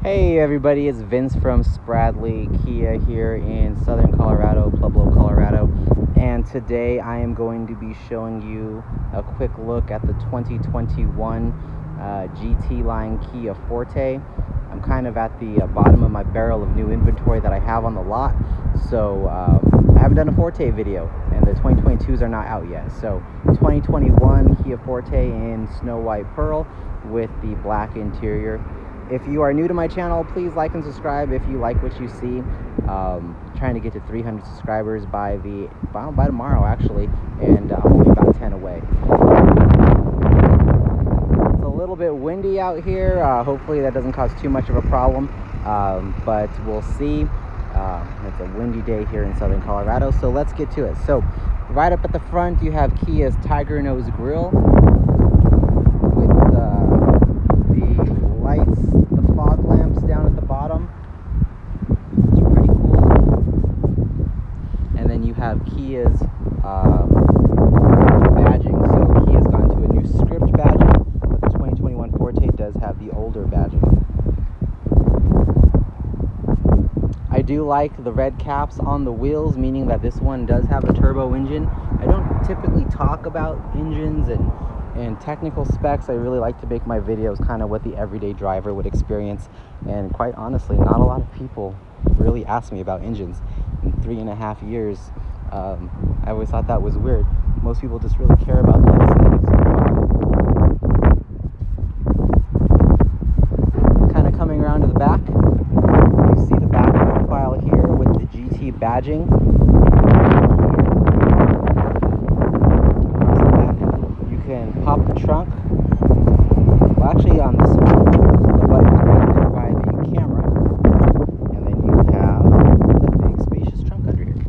Hey everybody, it's Vince from Spradley Kia here in Southern Colorado, Pueblo, Colorado. And today I am going to be showing you a quick look at the 2021 GT line Kia Forte. I'm kind of at the bottom of my barrel of new inventory that I have on the lot. So I haven't done a Forte video, and the 2022s are not out yet. So 2021 Kia Forte in snow white pearl with the black interior. If you are new to my channel, please like and subscribe if you like what you see. Trying to get to 300 subscribers by tomorrow actually, and I'm only about 10 away. It's a little bit windy out here. Hopefully that doesn't cause too much of a problem, but we'll see. It's a windy day here in Southern Colorado, so let's get to it. So right up at the front you have Kia's Tiger Nose Grille with the lights, the fog lamps down at the bottom. It's pretty cool. And then you have Kia's badging. So Kia's gone to a new script badging, but the 2021 Forte does have the older badging. I do like the red caps on the wheels, meaning that this one does have a turbo engine. I don't typically talk about engines and technical specs. I really like to make my videos kind of what the everyday driver would experience, and quite honestly, not a lot of people really ask me about engines. In 3.5 years, I always thought that was weird. Most people just really care about the aesthetics of the car. Kind of coming around to the back, you see the back profile here with the GT badging. Pop the trunk. Well, actually on this one, the button's right there by the camera, and then you have the big spacious trunk under here.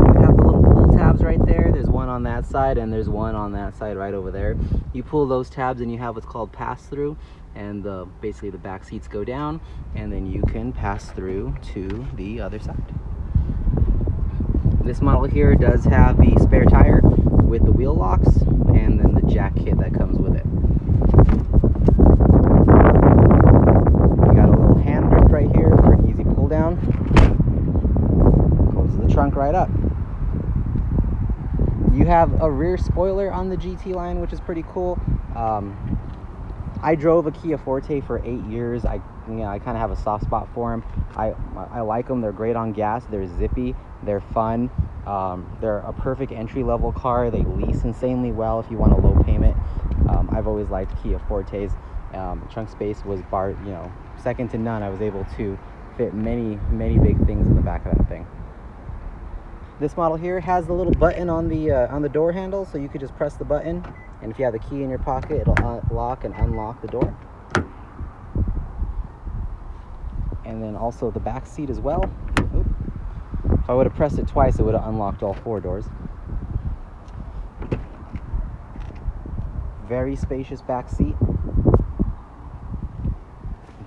You have the little pull tabs right there. There's one on that side and there's one on that side right over there. You pull those tabs and you have what's called pass-through, and basically the back seats go down, and then you can pass through to the other side. This model here does have the spare tire with the wheel locks and then the jack kit that comes with it. You got a little hand grip right here for an easy pull down. Closes the trunk right up. You have a rear spoiler on the GT line, which is pretty cool. I drove a Kia Forte for 8 years. I kind of have a soft spot for them. I like them. They're great on gas. They're zippy. They're fun. They're a perfect entry-level car. They lease insanely well if you want a low payment. I've always liked Kia Fortes. Trunk space was second to none. I was able to fit many big things in the back of that thing. This model here has the little button on the door handle, so you could just press the button, and if you have the key in your pocket, it'll lock and unlock the door. And then also the back seat as well. Oop. If I would have pressed it twice, it would have unlocked all 4 doors. Very spacious back seat.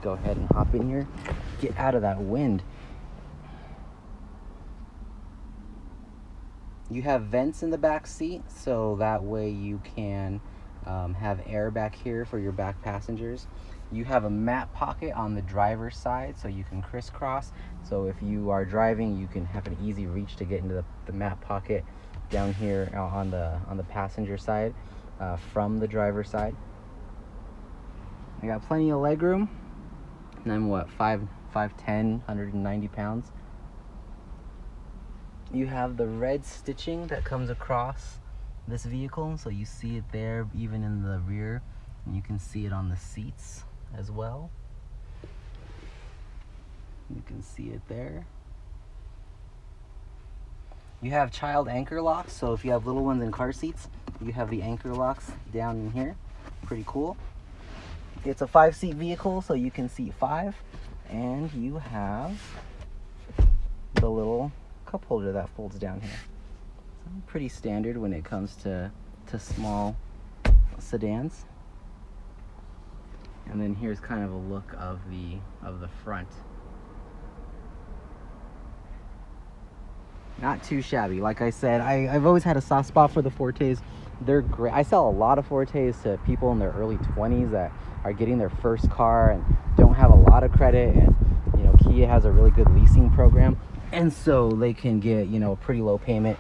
Go ahead and hop in here. Get out of that wind. You have vents in the back seat, so that way you can have air back here for your back passengers. You have a mat pocket on the driver's side, so you can crisscross. So if you are driving, you can have an easy reach to get into the mat pocket down here on the passenger side from the driver's side. I got plenty of leg room, and I'm 5'10", 190 pounds. You have the red stitching that comes across this vehicle, so you see it there even in the rear, and you can see it on the seats as well. You can see it there. You have child anchor locks, so if you have little ones in car seats, you have the anchor locks down in here. Pretty cool. It's a 5-seat vehicle, so you can seat 5, and you have the little cup holder that folds down here. So pretty standard when it comes to small sedans. And then here's kind of a look of the front. Not too shabby. Like I said, I've always had a soft spot for the Fortes. They're great. I sell a lot of Fortes to people in their early 20s that are getting their first car and don't have a lot of credit, and you know, Kia has a really good leasing program, and so they can get, you know, a pretty low payment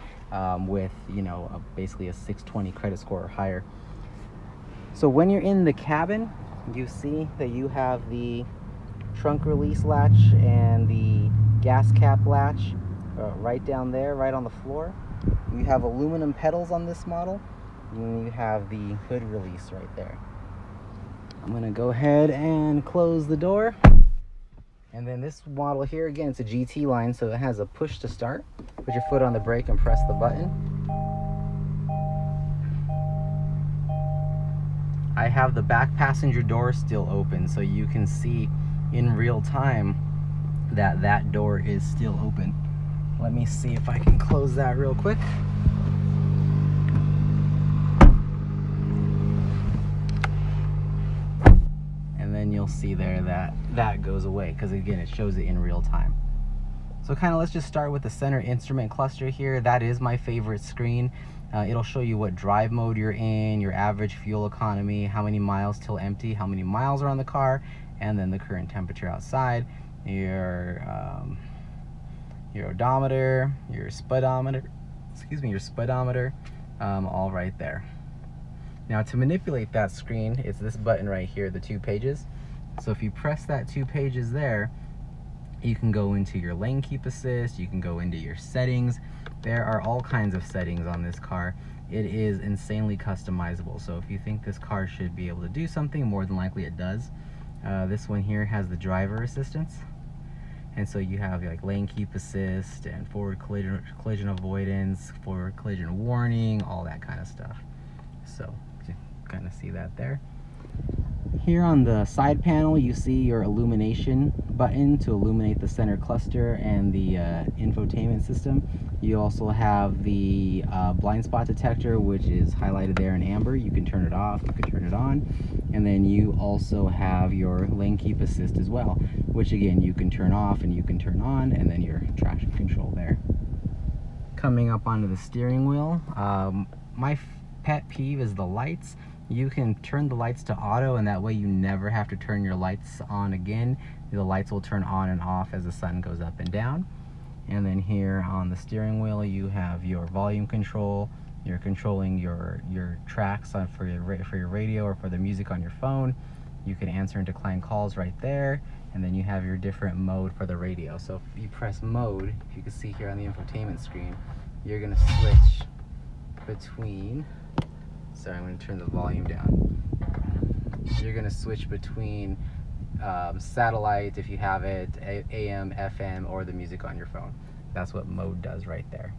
with, you know, basically a 620 credit score or higher. So when you're in the cabin, you see that you have the trunk release latch and the gas cap latch right down there, right on the floor. You have aluminum pedals on this model, and you have the hood release right there. I'm gonna go ahead and close the door. And then this model here, again, it's a GT line, so it has a push to start. Put your foot on the brake and press the button. I have the back passenger door still open, so you can see in real time that that door is still open. Let me see if I can close that real quick. And then you'll see there that that goes away, because again, it shows it in real time. So kind of let's just start with the center instrument cluster here. That is my favorite screen. It'll show you what drive mode you're in, your average fuel economy, how many miles till empty, how many miles are on the car, and then the current temperature outside, your odometer, your speedometer, all right there. Now to manipulate that screen, it's this button right here, the 2 pages. So if you press that 2 pages there, you can go into your lane keep assist, you can go into your settings. There are all kinds of settings on this car. It is insanely customizable. So if you think this car should be able to do something, more than likely it does. This one here has the driver assistance. And so you have like lane keep assist and forward collision avoidance, forward collision warning, all that kind of stuff. So you kind of see that there. Here on the side panel, you see your illumination button to illuminate the center cluster and the infotainment system. You also have the blind spot detector, which is highlighted there in amber. You can turn it off, you can turn it on. And then you also have your lane keep assist as well, which again, you can turn off and you can turn on, and then your traction control there. Coming up onto the steering wheel, my pet peeve is the lights. You can turn the lights to auto, and that way you never have to turn your lights on again. The lights will turn on and off as the sun goes up and down. And then here on the steering wheel, you have your volume control. You're controlling your tracks for your radio or for the music on your phone. You can answer and decline calls right there. And then you have your different mode for the radio. So if you press mode, if you can see here on the infotainment screen, you're gonna switch between, sorry, I'm going to turn the volume down. You're going to switch between satellite, if you have it, AM, FM, or the music on your phone. That's what mode does right there.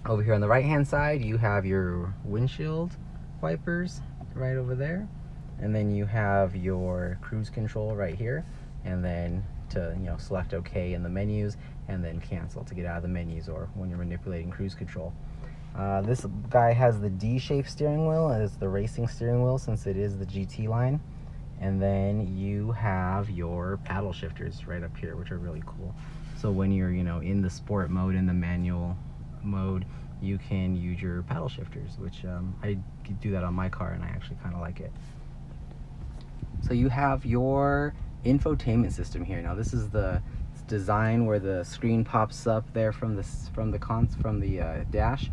Over here on the right hand side, you have your windshield wipers right over there. And then you have your cruise control right here. And then to, you know, select OK in the menus, and then cancel to get out of the menus or when you're manipulating cruise control. This guy has the D-shaped steering wheel, and it's the racing steering wheel since it is the GT line. And then you have your paddle shifters right up here, which are really cool. So when you're, you know, in the sport mode, in the manual mode, you can use your paddle shifters, which I do that on my car, and I actually kind of like it. So you have your infotainment system here. Now this is the design where the screen pops up there from the dash.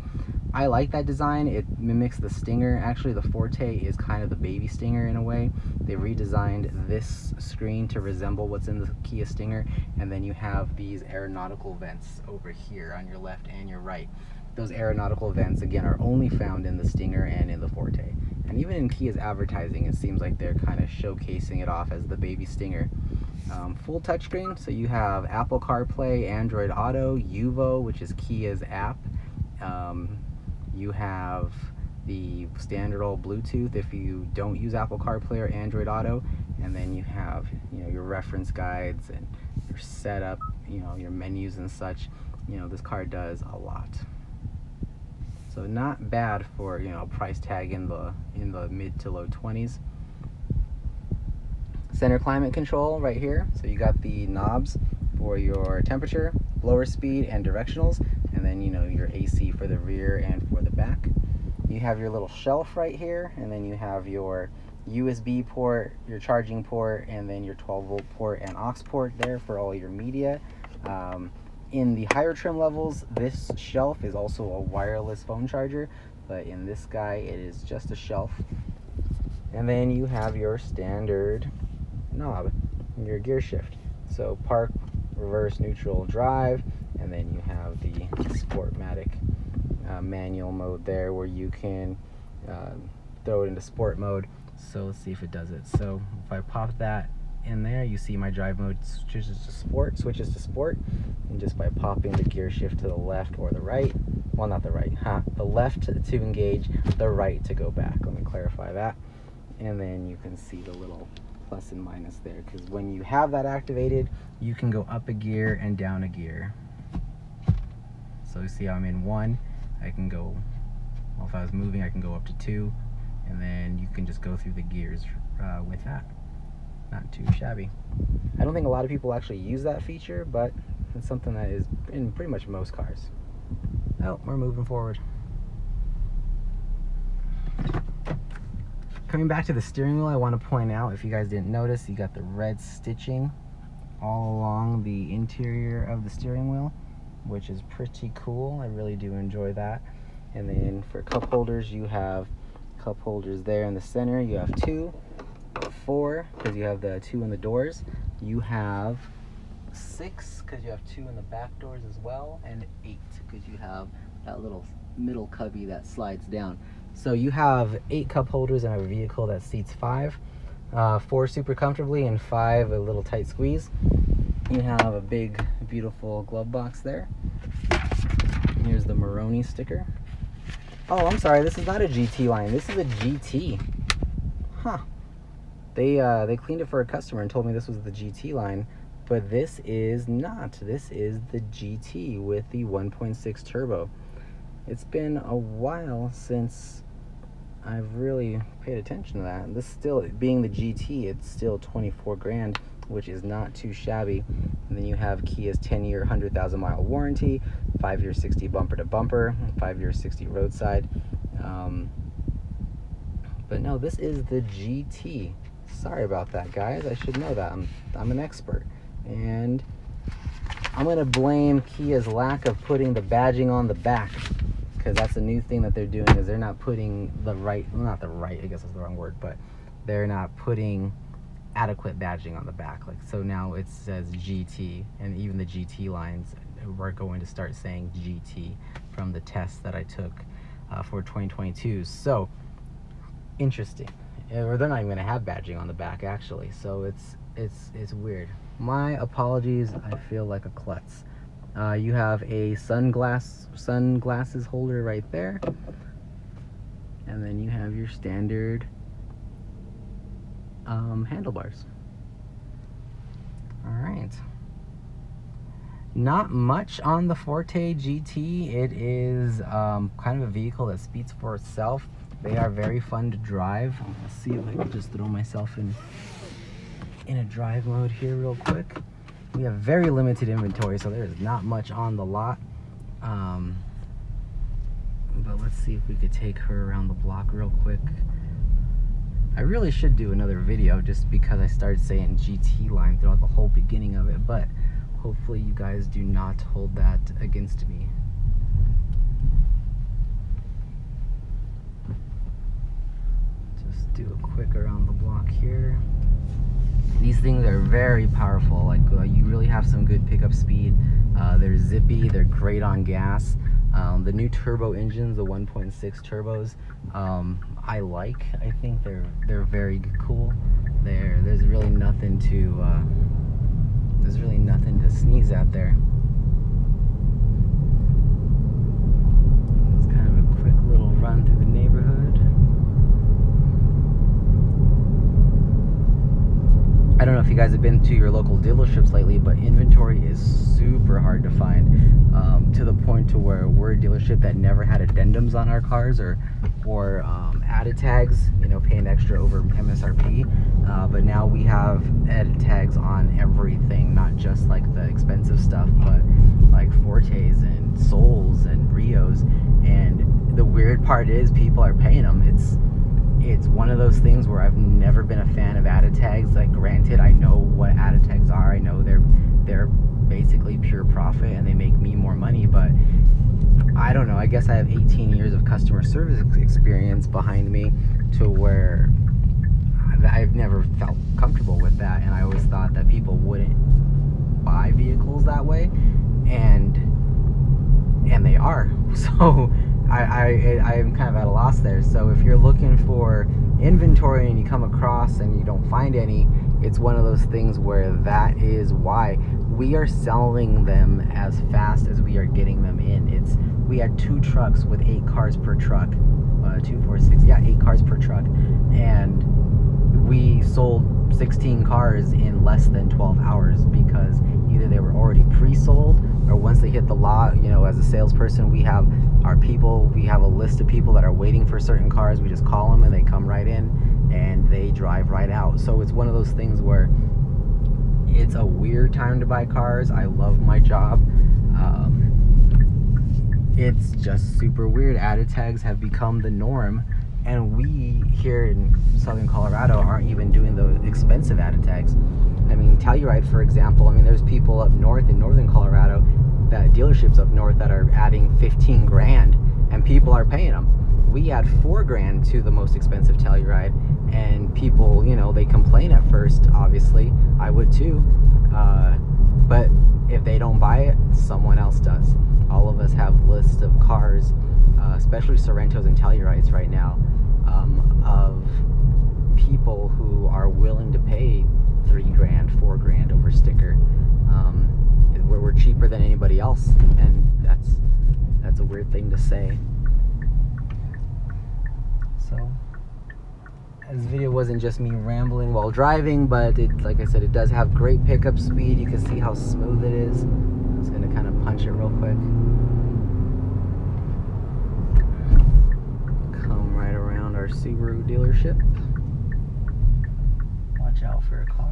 I like that design. It mimics the Stinger. Actually, the Forte is kind of the baby Stinger in a way. They redesigned this screen to resemble what's in the Kia Stinger, and then you have these aeronautical vents over here on your left and your right. Those aeronautical vents, again, are only found in the Stinger and in the Forte. And even in Kia's advertising, it seems like they're kind of showcasing it off as the baby Stinger. Full touchscreen, so you have Apple CarPlay, Android Auto, Uvo, which is Kia's app. You have the standard old Bluetooth if you don't use Apple CarPlay or Android Auto, and then you have, you know, your reference guides and your setup, you know, your menus and such. You know, this car does a lot. So not bad for, you know, price tag in the mid to low 20s. Center climate control right here. So you got the knobs for your temperature, blower speed, and directionals. And and then, you know, your AC for the rear and for the back. You have your little shelf right here, and then you have your USB port, your charging port, and then your 12-volt port and aux port there for all your media. In the higher trim levels, this shelf is also a wireless phone charger, but in this guy it is just a shelf. And then you have your standard knob, your gear shift. So park, reverse, neutral, drive, and then you have the Sportmatic manual mode there where you can throw it into sport mode. So let's see if it does it. So if I pop that in there, you see my drive mode switches to sport, and just by popping the gear shift to the left or the right, well, not the right, the left to engage, the right to go back. Let me clarify that. And then you can see the little plus and minus there, because when you have that activated, you can go up a gear and down a gear. So you see I'm in 1, I can go, well, if I was moving, I can go up to 2, and then you can just go through the gears with that. Not too shabby. I don't think a lot of people actually use that feature, but it's something that is in pretty much most cars. Oh, we're moving forward. Coming back to the steering wheel, I want to point out, if you guys didn't notice, you got the red stitching all along the interior of the steering wheel, which is pretty cool. I really do enjoy that. And then for cup holders, you have cup holders there in the center. You have 2, 4, because you have the 2 in the doors. You have 6, because you have 2 in the back doors as well, and 8, because you have that little middle cubby that slides down. So you have 8 cup holders in a vehicle that seats 5, 4 super comfortably, and 5 a little tight squeeze. You have a big, beautiful glove box there. Here's the Maroni sticker. Oh, I'm sorry, this is not a GT line. This is a GT. Huh. They cleaned it for a customer and told me this was the GT line, but this is not. This is the GT with the 1.6 turbo. It's been a while since I've really paid attention to that. And this still, being the GT, it's still 24 grand, which is not too shabby. And then you have Kia's 10-year, 100,000 mile warranty, 5-year 60 bumper to bumper, 5-year 60 roadside. But no, this is the GT. Sorry about that, guys. I should know that. I'm an expert. And I'm gonna blame Kia's lack of putting the badging on the back, because that's a new thing that they're doing, is they're not putting the right, well, not the right, I guess that's the wrong word, but they're not putting adequate badging on the back. Like, so now it says GT, and even the GT lines we're going to start saying GT from the test that I took for 2022. So interesting. Or they're not even going to have badging on the back, actually. So it's weird. My apologies. I feel like a klutz. You have a sunglasses holder right there, and then you have your standard handlebars. All right. Not much on the Forte GT. It is kind of a vehicle that speaks for itself. They are very fun to drive. Let's see if I can just throw myself in a drive mode here real quick. We have very limited inventory, so there is not much on the lot. But let's see if we could take her around the block real quick. I really should do another video just because I started saying GT line throughout the whole beginning of it, but hopefully you guys do not hold that against me. Just do a quick around the block here. These things are very powerful. Like you really have some good pickup speed. They're zippy. They're great on gas. The new turbo engines, the 1.6 turbos, I like. I think they're very cool. There's really nothing to sneeze at there. It's kind of a quick little run through the neighborhood. I don't know if you guys have been to your local dealerships lately, but inventory is super hard to find, to the point to where we're a dealership that never had addendums on our cars or added tags, you know, paying extra over MSRP, but now we have added tags on everything, not just like the expensive stuff, but like Fortes and Souls and Rios. And the weird part is people are paying them. It's one of those things where I've never been a fan of added tags. Like, granted, I know what added tags are. I know they're basically pure profit and they make me more money, but I don't know. I guess I have 18 years of customer service experience behind me to where I've never felt comfortable with that, and I always thought that people wouldn't buy vehicles that way, and they are. So I am kind of at a loss there. So if you're looking for inventory and you come across and you don't find any, it's one of those things where that is why we are selling them as fast as we are getting them in. We had 2 trucks with 8 cars per truck, 2, 4, 6, yeah, 8 cars per truck, and we sold 16 cars in less than 12 hours because either they were already pre-sold, or once they hit the lot, you know, as a salesperson, we have our people, we have a list of people that are waiting for certain cars. We just call them and they come right in and they drive right out. So it's one of those things where it's a weird time to buy cars. I love my job. It's just super weird. Added tags have become the norm, and we here in Southern Colorado aren't even doing the expensive added tags. I mean, Telluride, for example, I mean, there's people up north in Northern Colorado, that dealerships up north that are adding 15 grand, and people are paying them. We add 4 grand to the most expensive Telluride, and people, you know, they complain at first, obviously. I would too. But if they don't buy it, someone else does. All of us have lists of cars, especially Sorrentos and Tellurides right now, of people who are willing to pay 3 grand, 4 grand over sticker. We're cheaper than anybody else, and that's a weird thing to say. So this video wasn't just me rambling while driving, but like I said, it does have great pickup speed. You can see how smooth it is. I'm just gonna kind of punch it real quick. Come right around our Subaru dealership. Watch out for a car.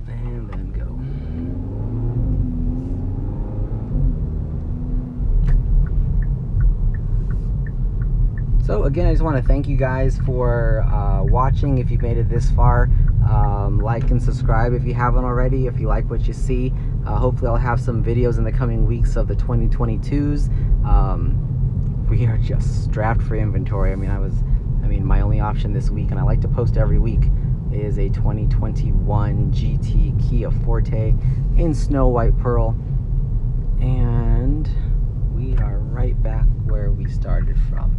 And then go. So again, I just want to thank you guys for watching. If you've made it this far, like and subscribe if you haven't already, if you like what you see. Hopefully I'll have some videos in the coming weeks of the 2022s. We are just strapped for inventory. I mean, my only option this week, and I like to post every week, is a 2021 GT Kia Forte in Snow White Pearl. And we are right back where we started from.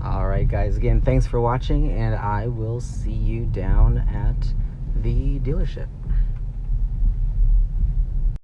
Alright guys, again, thanks for watching, and I will see you down at the dealership.